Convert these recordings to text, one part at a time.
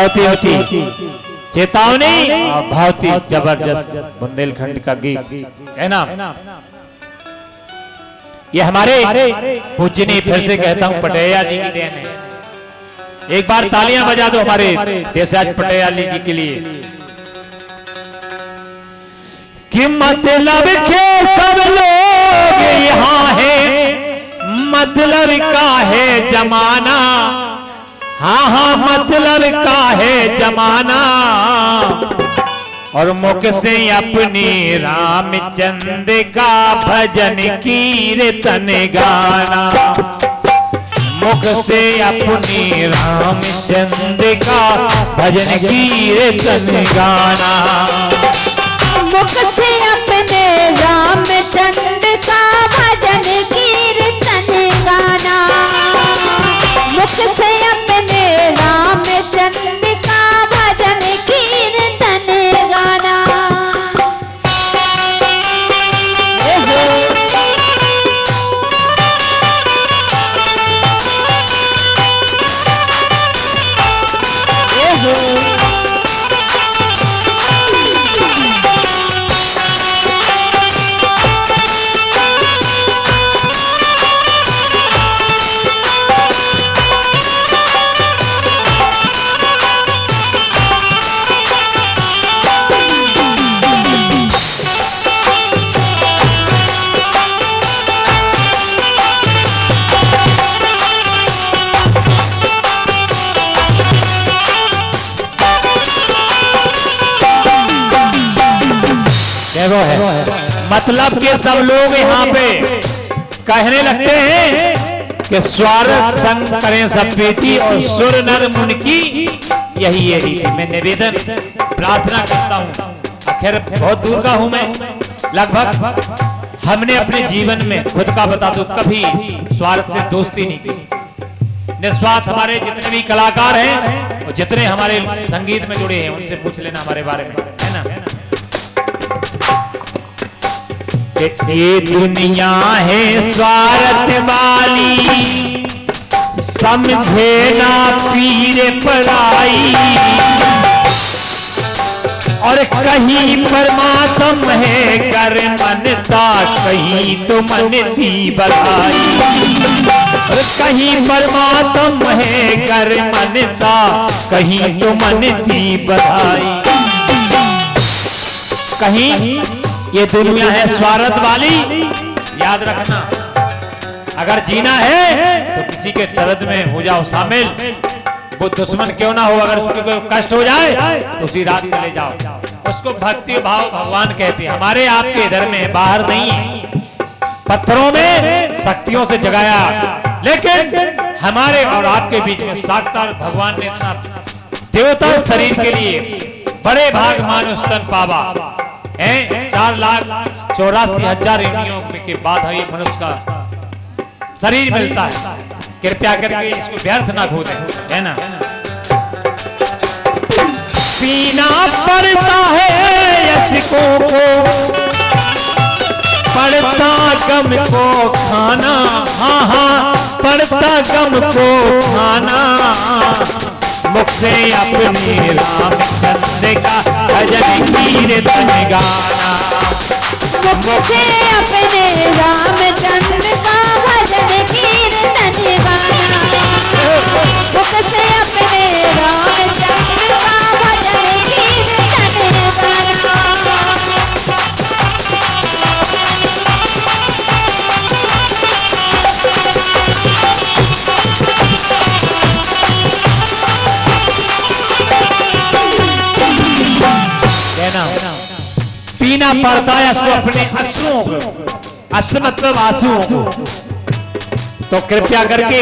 भौतिक की चेतावनी और भौतिक जबरदस्त बुंदेलखंड का गीत है ना। ये हमारे पूजनी, फिर से कहता हूं, पटेया जी की देन है। एक बार तालियां बजा दो हमारे देशराज पटेयाली जी के लिए। कि मतलब के सब लोग यहाँ है, मतलब का है जमाना, हाँ हाँ मतलब का है जमाना, और मुख से अपने रामचंद्र का भजन कीर्तन गाना, मुख से अपने रामचंद्र का भजन कीर्तन गाना, मुख से अपने रामचंद्र का भजन कीर्तन गाना, मुख से अपने रामचंद्र का भजन कीर्तन गाना। मतलब के सब लोग यहाँ पे कहने लगते हैं कि स्वार्थ संग करें सब प्रीति और सुर नर मुन की यही है रीति। मैं निवेदन प्रार्थना करता हूँ, आखिर बहुत दूर का हूँ मैं, लगभग हमने अपने जीवन में खुद का बता दो कभी स्वार्थ से दोस्ती नहीं की। निस्वार्थ हमारे जितने भी कलाकार हैं और जितने हमारे संगीत में जुड़े हैं उनसे पूछ लेना हमारे बारे में, है ना। ये दुनिया है स्वार्थ वाली, समझे ना पीर पराई, और कहीं परमात्म है कर मनता, कहीं तो मन थी बधाई, और कहीं परमात्म है कर मनता, कहीं तो मन थी बधाई। कहीं ये दुनिया है स्वार्थ वाली, याद रखना, अगर जीना है तो किसी के दर्द में हो जाओ शामिल, वो दुश्मन क्यों ना हो, अगर उसको कोई कष्ट हो जाए तो उसी रात चले जाओ, उसको भक्ति भाव भगवान कहते हैं। हमारे आपके इधर में बाहर नहीं है, पत्थरों में शक्तियों से जगाया, लेकिन हमारे और आपके बीच में साक्षात भगवान ने इतना देवता शरीर के लिए बड़े भाग मानुष तन पावा है। 4,84,000 योनियों के बाद हमें मनुष्य का शरीर मिलता है। कृपया करके इसको व्यर्थ ना खो दें, है ना। पीना पड़ता है यशकों को, पड़ता गम को खाना, हाँ हाँ पड़ता गम को खाना, मुख से अपने रामचंद्र का भजन कीर्तन गाना, मुख से अपने रामचंद्र का भजन कीर्तन गाना, मुख से अपने रामचंद्र का भजन कीर्तन गाना। पीना पड़ता है इसको अपने अश्रुओं को, अश्रु मतलब आंसुओं को, तो कृपया करके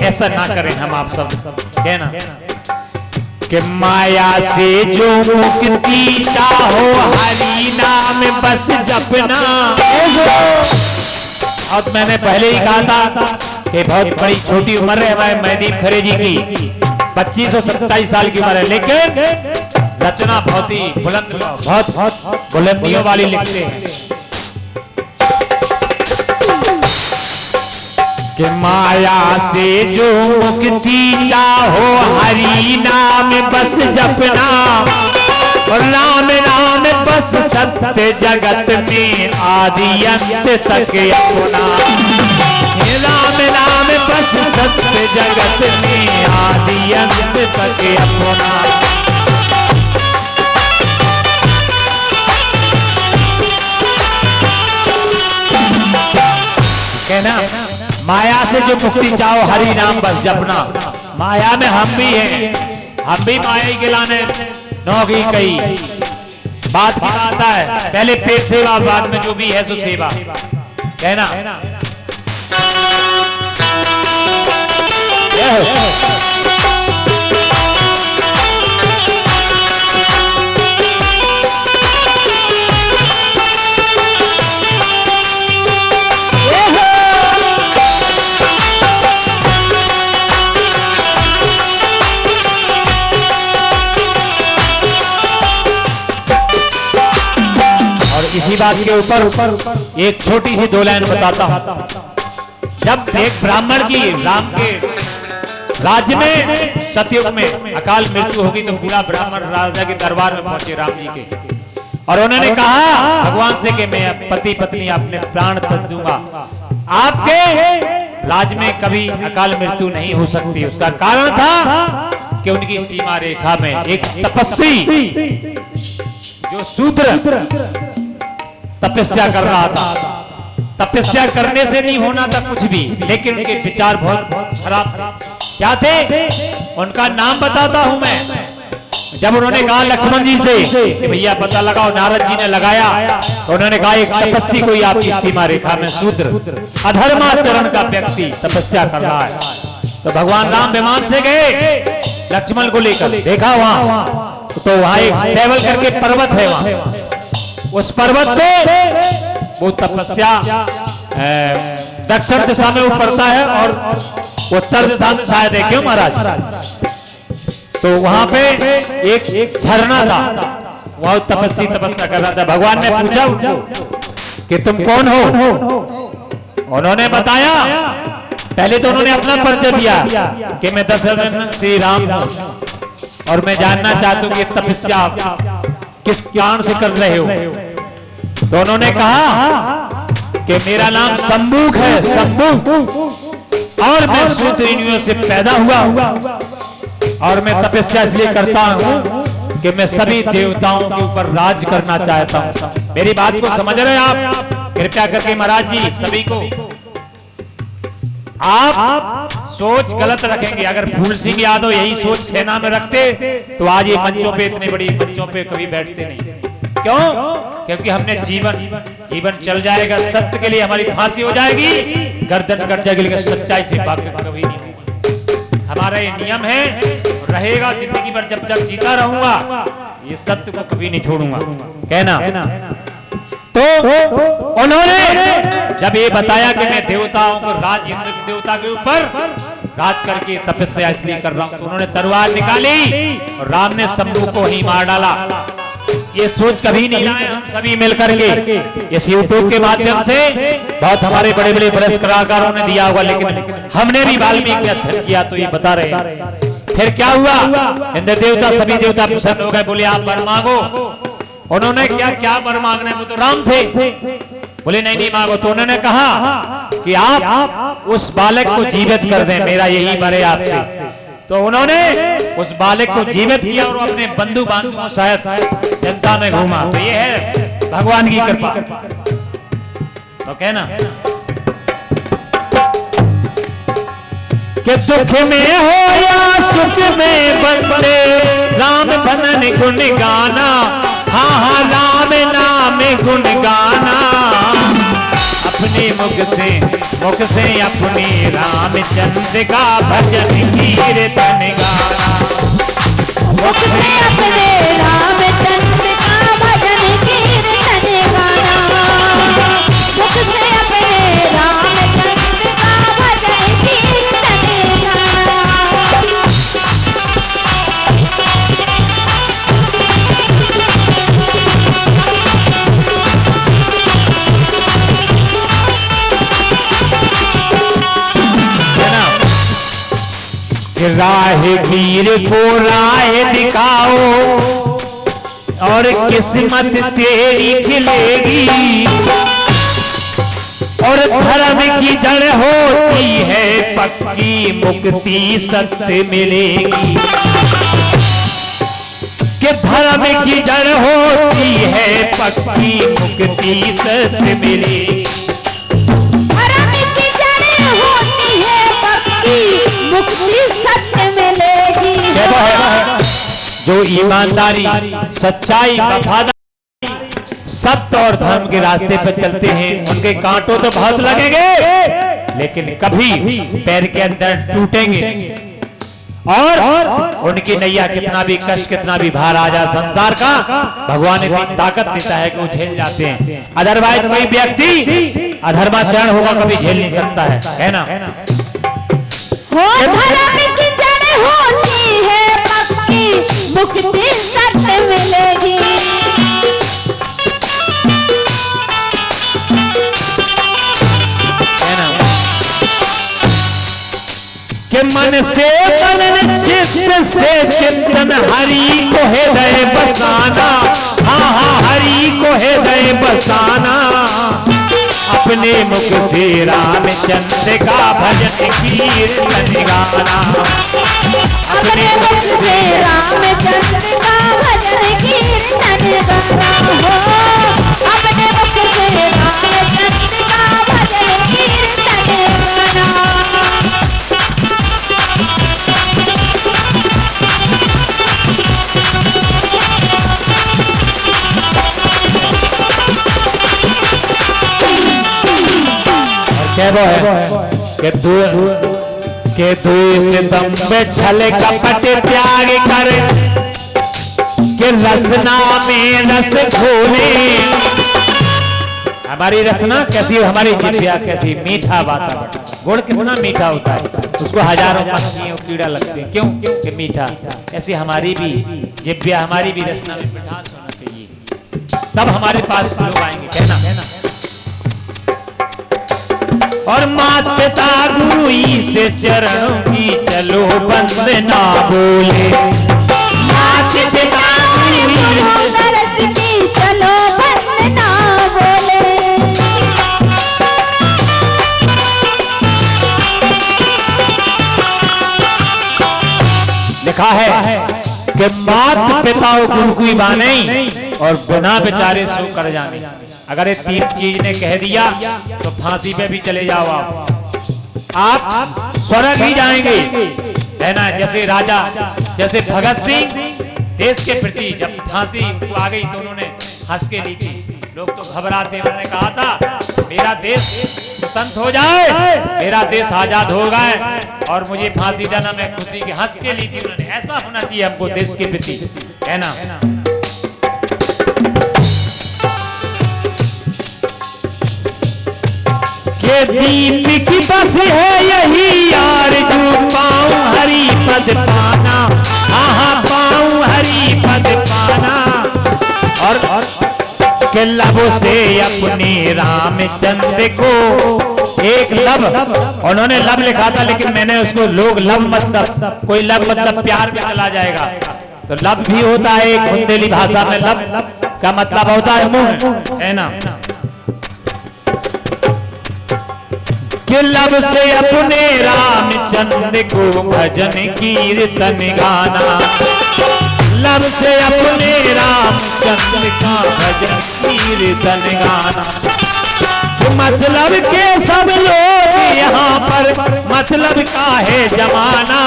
ऐसा ना करें हम आप सब, है ना। कि माया से जो मुक्ति चाहो हरि नाम बस जपना। और मैंने पहले ही कहा था कि बहुत बड़ी छोटी उम्र है हमारे महदीप खरे जी की, 25 और 27 साल की उम्र है, लेकिन रचना बहुत ही बुलंद, बहुत बुलंदियों वाली लिखते हैं। कि माया से जो मुक्ति चाहो हरि नाम बस जपना, और राम नाम बस सत्य जगत में आदि अंत तक अपना। राम नाम बस सत्य जगत में आदि अंत तक अपना। कहना माया से जो मुक्ति चाहो हरि नाम बस जपना। माया में हम भी हैं, हम भी माया के लाने नौकरी कई बात की बात है। पहले पेट सेवा, बाद में जो भी है सो सेवा। कहना इसी बात के ऊपर एक छोटी सी 2 लाइन बताता हूं। जब एक ब्राह्मण की राम के राज्य में सतयुग में अकाल मृत्यु होगी तो पूरा ब्राह्मण राजा के दरबार में पहुंचे राम जी के, और उन्होंने कहा भगवान से कि मैं पति पत्नी अपने प्राण तक दूंगा, आपके राज्य में कभी अकाल मृत्यु नहीं हो सकती। उसका कारण था कि उनकी सीमा रेखा में एक तपस्वी जो शूद्र तपस्या कर रहा था। तपस्या करने से नहीं होना था कुछ भी, लेकिन उनके विचार बहुत खराब थे। क्या थे? उनका नाम बताता हूं मैं। जब उन्होंने कहा लक्ष्मण जी से कि भैया पता लगाओ, नारद जी ने लगाया, तो उन्होंने कहा एक तपस्वी कोई आपकी सीमा रेखा में शूद्र अधर्माचरण का व्यक्ति तपस्या कर रहा है। तो भगवान राम विमान से गए लक्ष्मण को लेकर, देखा वहां तो वहां एक सेवल करके पर्वत है, वहां उस पर्वत पे वो तपस्या दक्षिण दिशा में वो पड़ता है और उत्तर दिशा में शायद है, क्यों महाराज? तो वहां पे एक झरना था, वह तपस्वी तपस्या कर रहा था। भगवान ने पूछा कि तुम कौन हो? उन्होंने बताया, पहले तो उन्होंने अपना परिचय दिया कि मैं दशरथ श्री राम हूं और मैं जानना चाहता हूं कि तपस्या किस कारण से कर रहे हो। तो उन्होंने कहा कि मेरा नाम शंभुक है, शंभुक, और मैं शूद्र से पैदा हुआ और मैं तपस्या इसलिए करता हूं कि मैं सभी देवताओं के ऊपर राज करना चाहता हूं। मेरी बात को समझ रहे हैं आप? कृपया करके महाराज जी सभी को आप सोच गलत रखेंगे। अगर फूल सिंह यादव यही सोच सेना में रखते तो आज ये मंचों पे, इतने बड़ी मंचों पे कभी बैठते नहीं। क्यों? क्योंकि हमने जीवन चल जाएगा, सत्य के लिए हमारी फांसी हो जाएगी, गर्दन कट जाएगी, लेकिन सच्चाई से बात कभी नहीं होगी। हमारा ये नियम है, रहेगा जिंदगी भर, जब तक जीता रहूंगा ये सत्य को कभी नहीं छोड़ूंगा। कहना तो उन्होंने जब ये बताया कि मैं देवताओं को राज, इंद्र देवता के ऊपर राज करके तपस्या इसलिए कर रहा हूं, तो उन्होंने तलवार निकाली और राम ने शंभू को ही मार डाला। ये सोच कभी नहीं लाए हम सभी मिलकर के, इस यूट्यूब के माध्यम से बहुत हमारे बड़े बड़े वरिष्ठ कलाकारों ने दिया होगा, लेकिन हमने भी वाल्मीकि अध्ययन किया तो ये बता रहे। फिर क्या हुआ? इंद्र देवता सभी देवता प्रसन्न हो गए, बोले आप वर मांगो। उन्होंने क्या वर मांगना है? वो तो राम थे। बोले नहीं मांगो। तो उन्होंने कहा कि आप उस बालक को जीवित कर दें, मेरा यही वर है आपसे। तो उन्होंने उस बालक को जीवित किया और अपने बंधु बांधवों सहित जनता में घूमा। तो ये है भगवान की कृपा। तो कहना कि सुख में हो या सुख में बंदे राम भजन गुण गाना, हाँ राम नाम गुण गाना, अपने मुख से अपने रामचंद्र का भजन कीर्तन गाना, मुख से अपने रामचंद्र का भजन कीर्तन गाना, मुख से अपने रामचंद्र का भजन कीर्तन गाना। कि राहगीर को राह दिखाओ और किस्मत तेरी खिलेगी, और धर्म की जड़ होती है पक्की, मुक्ति सत्य मिलेगी। कि धर्म की जड़ होती है पक्की, मुक्ति सत्य मिलेगी। धर्म की जड़ होती है पक्की, मुक्ति सत्य मिलेगी। जो ईमानदारी, सच्चाई, वफादारी, सत्य और धर्म के रास्ते पर चलते हैं, उनके कांटों तो बहुत लगेंगे, लेकिन कभी पैर के अंदर टूटेंगे, और उनकी नैया कितना भी कष्ट, कितना भी भार आ जाए संसार का, भगवान इतनी ताकत देता है कि वो झेल जाते हैं। अदरवाइज कोई व्यक्ति अधर्माचरण होगा कभी झेल नहीं सकता है ना? हो धर्म की जड़ होती है पक्की, मुक्ति सत्य मिलेगी। कि मन से मन, चित्त से चिंतन, हरि को हृदय बसाना। हाँ हाँ, हरि को हृदय बसाना। अपने मुख से रामचंद्र का भजन कीर्तन गाना। अपने मुख से रामचंद्र का भजन कीर्तन गाना। हो अपने मुख से रामचंद्र का भजन कीर्तन गाना। के सितम पे छल कपट त्याग कर, के रसना में रस घोले। हमारी रसना कैसी, हमारी जिभ्या कैसी, मीठा वातावरण, गुड़ कितना मीठा होता है, उसको हजारों मक्खियों कीड़ा लगते हैं, क्यों? कि मीठा। ऐसी हमारी भी जिभ्या, हमारी भी रसना में मिठास होना चाहिए, तब हमारे पास लोग आएंगे। कहना और मात पिता गुरु से चरणों की चलो बंद ना बोले। मात पिता गुरु की चलो बंद ना बोले। लिखा है कि मात पिता गुरु की बाने और बिना बेचारे सो कर जाने। अगर ये तीन चीज ने कह दिया तो फांसी पे भी चले जाओ आप स्वर्ग ही जाएंगे, है ना? जैसे राजा, जैसे भगत सिंह देश के प्रति जब फांसी आ गई तो उन्होंने हंस के ली थी। लोग तो घबराते, उन्होंने कहा था मेरा देश स्वतंत्र हो जाए, मेरा देश आजाद हो गए और मुझे फांसी देना, मैं खुशी के हंस के ली थी उन्होंने। ऐसा होना चाहिए हमको देश के प्रति, है ना? के दीप की बस है यही आरज़ू, पाऊं हरि पद पाना। हाँ पाऊं हरि पद पाना। और के लब से अपने रामचंद्र को एक लब, उन्होंने लब लिखा था लेकिन मैंने उसको लोग लब मतलब, कोई लब मतलब प्यार में चला जाएगा, तो लब भी होता है एक बुंदेली भाषा में, लब का मतलब होता है मुंह, है ना? कि लब से अपने रामचंद्र को भजन कीर्तन गाना। लब से अपने रामचंद्र का भजन कीर्तन गाना। मतलब के सब लोग यहाँ पर, मतलब का है जमाना।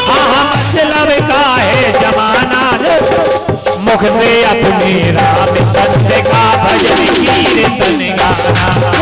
हाँ मतलब का है जमाना। मुख से अपने रामचंद्र का भजन कीर्तन गाना।